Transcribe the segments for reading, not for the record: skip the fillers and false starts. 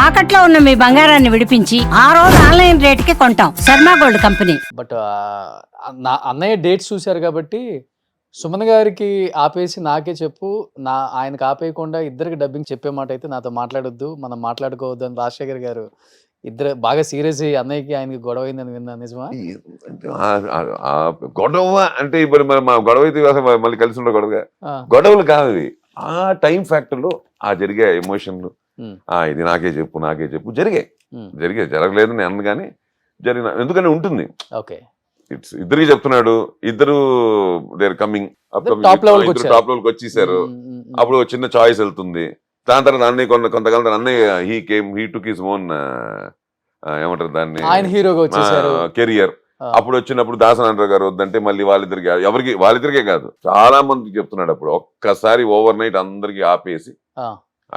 తాకట్లో ఉన్న మీ బంగారాన్ని విడిపించి ఆ రోజు ఆన్లైన్ రేటుకి కొంటాం. Sharma gold company. బట్ నా అన్నయ్య డేట్స్ చూశారు కాబట్టి సుమన్ గారికి ఆపేసి నాకే చెప్పు, ఆయనకు ఆపేయకుండా ఇద్దరికి డబ్బింగ్ చెప్పే మాట అయితే నాతో మాట్లాడొద్దు, మనం మాట్లాడుకోవద్దు అని రాజశేఖర్ గారు ఇద్దరు బాగా సీరియస్ అయ్యి అన్నయ్యకి ఆయనకి గొడవ అయిందని విన్నా, నిజమా? గొడవ అంటే ఇప్పుడు మా గొడవ అయితే అసలు మళ్ళీ కలిసి ఉండే గొడవ ఆ, గొడవలు కాదు ఇవి. ఆ టైం ఫ్యాక్టర్ లో ఆ జరిగే ఎమోషన్లు ఉమ్, ఇది నాకే చెప్పు జరిగాయి. ఉమ్, జరగలేదు నేను అన్న కానీ జరిగిన ఎందుకని ఉంటుంది. ఓకే. ఇద్దరికి చెప్తున్నాడు, ఇద్దరు దేర్ కమింగ్ Top level కి వచ్చారు. టాప్ లెవెల్కి వచ్చేసారు. ఉమ్, ఉమ్, ఉమ్. అప్పుడు ఒక చిన్న చాయిస్ వెళ్తుంది. దాని తర్వాత అన్నయ్య కొంతకాలం అన్నయ్య హీ టుక్ హిస్ ఓన్ ఏమంటారు దాన్ని, ఆయన హీరోగా వచ్చేసారు. కెరియర్. ఆ, అప్పుడు వచ్చినప్పుడు దాసనారాయణ గారు వద్దంటే మళ్ళీ వాళ్ళిద్దరికే కాదు చాలా మందికి చెప్తున్నాడు. అప్పుడు ఒక్కసారి ఓవర్ నైట్ అందరికి ఆపేసి ఆ,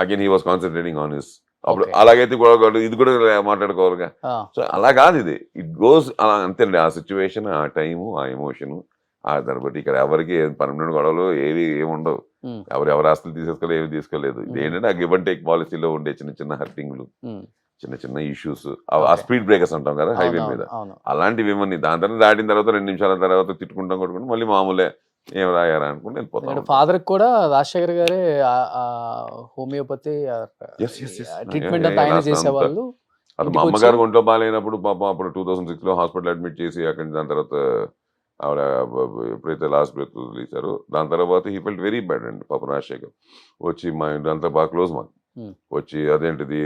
again he was concentrating on his. అప్పుడు Okay. అలాగైతే ఇది కూడా మాట్లాడుకోవాలిగా. ఆ, సో అలా కాదు ఇది, ఇట్ గోస్ అలా అంతేండి. ఆ సిచ్యువేషన్, ఆ టైము, ఆ ఎమోషను, ఆ దాన్ని బట్టి ఇక్కడ ఎవరికి పర్మనెంట్ గొడవలు ఏమి ఉండవు. ఉమ్, ఎవరు ఆస్తులు తీసేసుకోలేదు, ఏమి తీసుకోలేదు. ఇది ఏంటంటే ఆ గివ్ అండ్ టేక్ పాలసీలో ఉండే చిన్న చిన్న హర్టింగ్లు, ఉమ్. చిన్న ఇష్యూస్, ఆ Okay. స్పీడ్ బ్రేకర్స్ అంటాం కదా హైవే అవును, మీద, అవును. అలాంటివి ఏమని దాని తర్వాత దాటిన తర్వాత 2 నిమిషాల తర్వాత తిట్టుకుంటాం కొట్టుకుంటాం మళ్ళీ మామూలే, ఏం రాయారా అనుకుంటే వెళ్ళిపోతాం. ఫాదర్ కూడా రాజశేఖర్ గారే homeopathy Yes, yes, yes. Treatment అంతా ఆయన రాస్తా చేసేవాళ్ళు. అది ఇంటికి మా వచ్చి- అమ్మగారు ఒంట్లో బాగాలేనప్పుడు పాపం అప్పుడు 2006లో హాస్పిటల్ అడ్మిట్ చేసి అక్కడి దాని తర్వాత ఆవిడ ఎప్పుడైతే లాస్ట్ బ్రెత్ వదిలేశారో దాని తర్వాత హీ ఫెల్ట్ వెరీ బ్యాడ్ అండి. పాపం రాజశేఖర్ వచ్చి మా ఇంటి అంతా బాగా క్లోజ్ మాకు. Hmm. వచ్చి అదేంటిది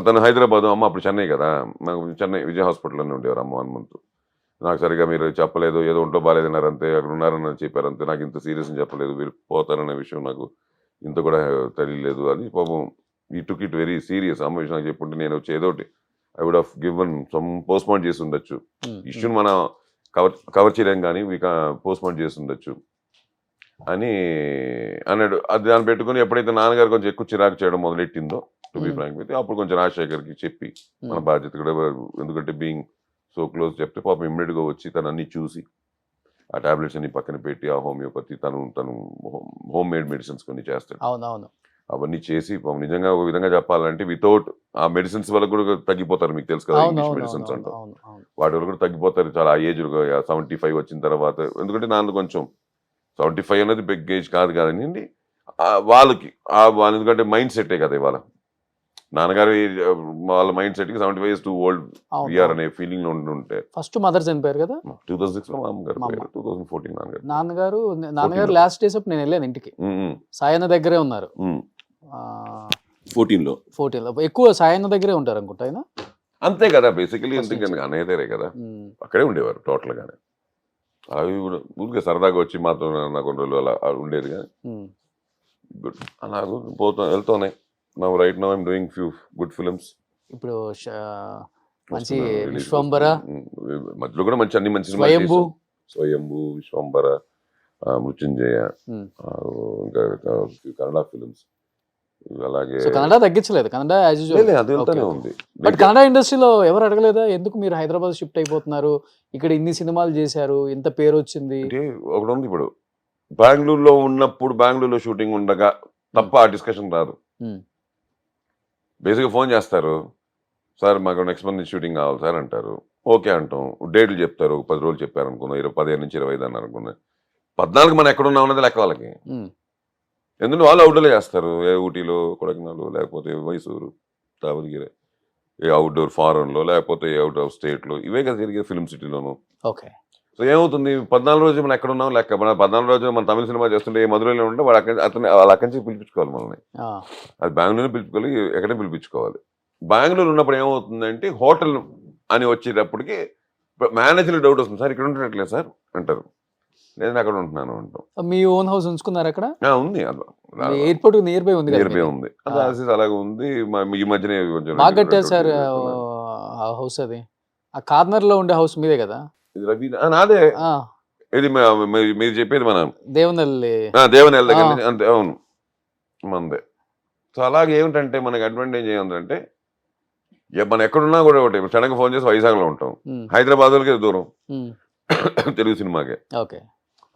తను హైదరాబాద్, అమ్మ అప్పుడు చెన్నై కదా, నాకు చెన్నై విజయ హాస్పిటల్లోనే ఉండేవారు అమ్మ 1 month. నాకు సరిగా మీరు చెప్పలేదు, ఏదో ఒంట్లో బాగాలేదన్నారు అంతే, అక్కడ ఉన్నారని చెప్పారు అంతే, నాకు ఇంత సీరియస్ అని చెప్పలేదు, మీరు పోతారనే విషయం నాకు ఇంత కూడా తెలియలేదు అని పాపం ఈ టుక్ ఇట్ వెరీ సీరియస్. అమ్మ విషయం నాకు చెప్పుంటే నేను వచ్చి ఏదోటి I would have given some postpone చేసి ఉండొచ్చు, ఇష్యూని మనం కవర్ చేయలేం కానీ పోస్ట్పోన్ చేసి ఉండొచ్చు అని అన్నాడు. అది దాన్ని పెట్టుకుని ఎప్పుడైతే నాన్నగారు కొంచెం ఎక్కువ చిరాకు చేయడం మొదలెట్టిందో టు బి ఫ్రాంక్ అయితే అప్పుడు కొంచెం రాజశేఖర్కి చెప్పి మన బాధ్యత కూడా, ఎందుకంటే బీయింగ్ సో క్లోజ్ చెప్తే పాపం ఇమ్మీడియట్గా వచ్చి తను అన్ని చూసి ఆ టాబ్లెట్స్ అన్ని పక్కన పెట్టి ఆ హోమియోపతి తను హోమ్ మేడ్ మెడిసిన్స్ కొన్ని చేస్తాడు. అవునవును. అవన్నీ చేసి పాపం నిజంగా ఒక విధంగా చెప్పాలంటే వితౌట్ ఆ మెడిసిన్స్ వల్ల కూడా తగ్గిపోతారు. మీకు తెలుసు కదా ఇంగ్లీష్ మెడిసిన్స్ అంటాం, వాటి వల్ల కూడా తగ్గిపోతారు. చాలా ఆ ఏజ్ 75 వచ్చిన తర్వాత, ఎందుకంటే నాన్న కొంచెం 75 అనేది బిగ్ ఏజ్ కాదు కదండి వాళ్ళకి. ఎందుకంటే మైండ్ సెట్టే కదా ఇవాళ నాన్నగారి వాళ్ళ మైండ్ సెట్కి 75 is too old వీఆర్ అనే ఫీలింగ్ లో ఉంటే. ఫస్ట్ మదర్ చనిపోయారు కదా 2006లో మా అమ్మగారు మా పోయారు, 2014 నాన్నగారు. నాన్నగారు లాస్ట్ డేస్ అప్పుడు నేను వెళ్ళాను ఇంటికి. సాయన్న దగ్గరే ఉన్నారు. 14లో 14 ఎక్కువ సాయన్న దగ్గరే ఉంటారు అనుకుంటా ఆయన. అంతే కదా బేసికలీ, ఎందుకంటే అన్నయ్య దగ్గరే కదా, అక్కడే ఉండేవారు టోటల్ గానే. అవి కూడా ఊరికే సరదాగా వచ్చి మాతో నాకు 2 రోజులు అలా ఉండేది కానీ గుడ్ అలా వెళ్తున్నాయి. Now right now I'm doing few good films. ఇప్పుడు మంచి విశ్వంబర, మధ్యలో కూడా అన్ని మంచి స్వయంభూ, స్వయంభూ, విశ్వంబర, మృత్యుంజయ, Hmm. ఇంకా కన్నడ ఫిల్మ్స్. అలాగే కన్నడ తగ్గించలేదు, కన్నడ యాజ్ యూజువల్. అది వెళ్తానే ఉంది. బట్ కన్నడ ఇండస్ట్రీలో ఎవరు అడగలేదా ఎందుకు మీరు హైదరాబాద్ షిఫ్ట్ అయిపోతున్నారు, ఇక్కడ ఇన్ని సినిమాలు చేశారు, ఇంత పేరు వచ్చింది? అంటే ఒకటి ఉంది, ఇప్పుడు బెంగళూరులో ఉన్నప్పుడు బెంగళూరులో షూటింగ్ ఉండగా తప్ప ఆ డిస్కషన్ రాదు. బేసిక్గా ఫోన్ చేస్తారు, సార్ మాకు నెక్స్ట్ మంత్ షూటింగ్ కావాలి సార్ అంటారు. ఓకే అంటాం, డేట్లు చెప్తారు, 10 రోజులు చెప్పారు అనుకున్నాం, 15 నుంచి 25 అన్నారు అనుకున్నాం. 14 మనం ఎక్కడున్నా ఉన్నది లెక్క వాళ్ళకి. ఎందుకంటే వాళ్ళు అవుట్డోర్లో చేస్తారు, ఏ ఊటీలో, కొడైకెనాల్, లేకపోతే మైసూరు, దావణగిరి, ఏ అవుట్డోర్ ఫారెన్లో, లేకపోతే అవుట్ ఆఫ్ స్టేట్లో, ఇవే కదా జరిగే ఫిల్మ్ సిటీలోను. ఓకే. సో ఏమవుతుంది, 14 రోజులు మనం ఎక్కడ ఉన్నాం లెక్క. మన 14 రోజులు మన తమిళ సినిమా చేస్తుంటే ఏ మధురైలో ఉంటే వాడు వాళ్ళు అక్కడి నుంచి పిలిపించుకోవాలి మనల్ని. అది బెంగళూరు పిలుచుకోవాలి, ఎక్కడే పిలిపించుకోవాలి. బెంగళూరు ఉన్నప్పుడు ఏమవుతుందంటే హోటల్ అని వచ్చేటప్పటికి మేనేజర్ డౌట్ వస్తుంది, సార్ ఇక్కడ ఉంటున్నట్లేదు సార్ అంటారు, లేదంటే అక్కడ ఉంటున్నాను అంటాం. మీ ఓన్ హౌస్ ఉంచుకున్నారు అక్కడ? ఉంది, ఎయిర్పోర్ట్ నియర్ బై ఉంది, ఉంది, అది అలాగే ఉంది. ఈ మధ్యనే బాగా కట్టారు సార్ హౌస్. అది ఆ కార్నర్ లో ఉండే హౌస్ మీదే కదా? ఇది రవి నాదే. ఇది మీరు చెప్పేది మన దేవనల్లి దగ్గర నుంచి అంతే. అవును, మందే. సో అలాగే ఏమిటంటే మనకి అడ్వాంటేజ్ ఏముందంటే మనం ఎక్కడున్నా కూడా ఒకటి, సడన్గా ఫోన్ చేసి వైజాగ్లో ఉంటాం, హైదరాబాద్కి దూరం తెలుగు సినిమాకే. ఓకే.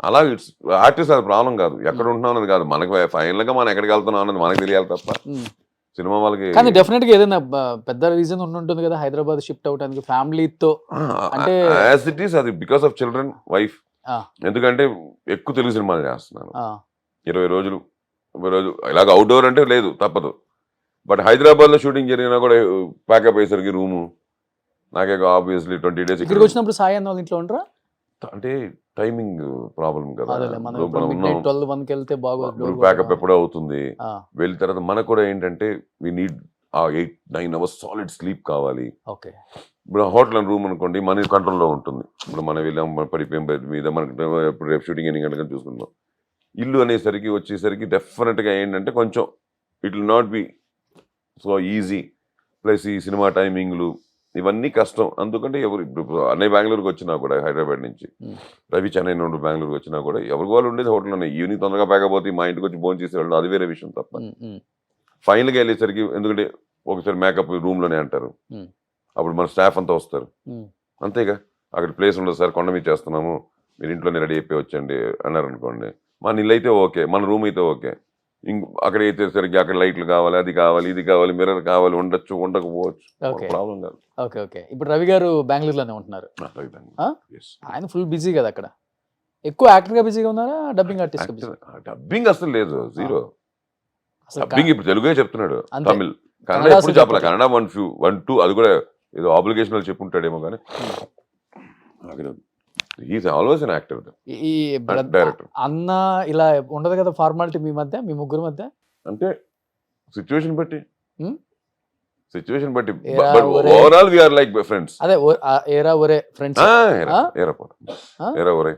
అలా ఇట్స్ ఆర్టిస్ట్ అది ప్రాబ్లం కాదు, ఎక్కడ ఉంటున్నాం అన్నది కాదు మనకి. ఫైనల్గా మనం ఎక్కడికి వెళ్తున్నాం అన్నది మనకు తెలియాలి తప్ప. సినిమా వాళ్ళకి కానీ డెఫినెట్ గా ఏదైనా పెద్ద రీజన్ ఉంటుంది కదా హైదరాబాద్ షిఫ్ట్ అవడానికి ఫ్యామిలీతో అంటే యాజ్ ఇట్ ఈస్ అది బికాస్ ఆఫ్ చిల్డ్రన్ వైఫ్. ఆ. ఎందుకంటే ఎక్కువ తెలుగు సినిమాలు చేస్తున్నాను, ఆ, 20 రోజులు ఇలాగ అవుట్డోర్ అంటే లేదు తప్పదు. బట్ హైదరాబాద్ లో షూటింగ్ జరిగినా కూడా ప్యాకప్ అయ్యేసరికి రూము నాకే ఆబ్వియస్లీ 20 days ఇక్కడికి వచ్చినప్పుడు సాయి అన్న వాళ్ళ ఇంట్లో ఉండరా? అంటే టైమింగ్ ప్రాబ్లం కదా. అదేలే, మనం ఇప్పుడు మనం ఉన్నాం, 12-1కి వెళ్తే బాగోదు. ప్యాకప్ ఎప్పుడో అవుతుంది. ఆ, వెళ్ళిన తర్వాత మనకు కూడా ఏంటంటే వి నీడ్ ఆ 8-9 hours సాలిడ్ స్లీప్ కావాలి. ఓకే. ఇప్పుడు హోటల్ రూమ్ అనుకోండి మన కంట్రోల్లో ఉంటుంది. ఇప్పుడు మనం వెళ్ళాం, మన పడిపోయాం బెడ్ మీద, మనకి ఇప్పుడు రేపు షూటింగ్ ఎన్ని గంటలకు చూసుకుందాం. ఇల్లు అనేసరికి వచ్చేసరికి డెఫినెట్గా ఏంటంటే కొంచెం it will not be so easy. Plus ఈ సినిమా టైమింగ్లు ఇవన్నీ కష్టం. అందుకంటే ఎవరు ఇప్పుడు అన్నయ్య బెంగళూరుకి వచ్చినా కూడా హైదరాబాద్ నుంచి, రవి చెన్నై నుండి బెంగళూరుకి వచ్చినా కూడా ఎవరికి వాళ్ళు ఉండేది హోటల్లోనే. ఈవినింగ్ తొందరగా పేకపోతే మా ఇంటికి వచ్చి భోజనం చేసేవాళ్ళు, అది వేరే విషయం తప్ప. ఫైనల్గా వెళ్ళేసరికి ఎందుకంటే ఒకసారి మేకప్ రూమ్లోనే అంటారు, అప్పుడు మన స్టాఫ్ అంతా వస్తారు, అంతేగా అక్కడ ప్లేస్ ఉండదు సార్, కొండ మీద చేస్తున్నాము, మీరు ఇంట్లోనే రెడీ అయిపోయి వచ్చండి అన్నారు అనుకోండి. మన ఇల్లు అయితే ఓకే, మన రూమ్ అయితే ఓకే. అక్కడ అయితే సరికి అక్కడ లైట్లు కావాలి, అది కావాలి, ఇది కావాలి, మిర్రర్ కావాలి, ఉండొచ్చు ఉండకపోవచ్చు, ప్రాబ్లం కాదు. Okay okay. ఇప్పుడు రవి గారు బెంగళూరులోనే ఉంటున్నారు. ఆయన ఫుల్ బిజీ కదా అక్కడ. ఎక్కువ యాక్టర్ గా బిజీగా ఉన్నారా, డబ్బింగ్ ఆర్టిస్ట్? డబ్బింగ్ అసలు లేదు, జీరో. డబ్బింగ్ ఇప్పుడు తెలుగే చెప్తున్నాడు, తమిళ్, కన్నడ కన్నడ ఎప్పుడు చెప్పలే. కన్నడ 1-2 అది కూడా ఏదో ఆబ్లిగేషన్ చెప్పుంటాడేమో కానీ హీస్ ఆల్వేస్ అన్ యాక్టర్, ఈ డైరెక్టర్. అన్న ఇలా ఉండదు కదా ఫార్మాలిటీ మీ మధ్య, మీ ముగ్గురు మధ్య? అంటే సిచ్యువేషన్ బట్టి, సిచ్యువేషన్ బట్టి. ఏరా బట్ ఒరే. Overall we are like friends. అదే ఏరా ఒరే ఫ్రెండ్స్. ఏరా ఒరే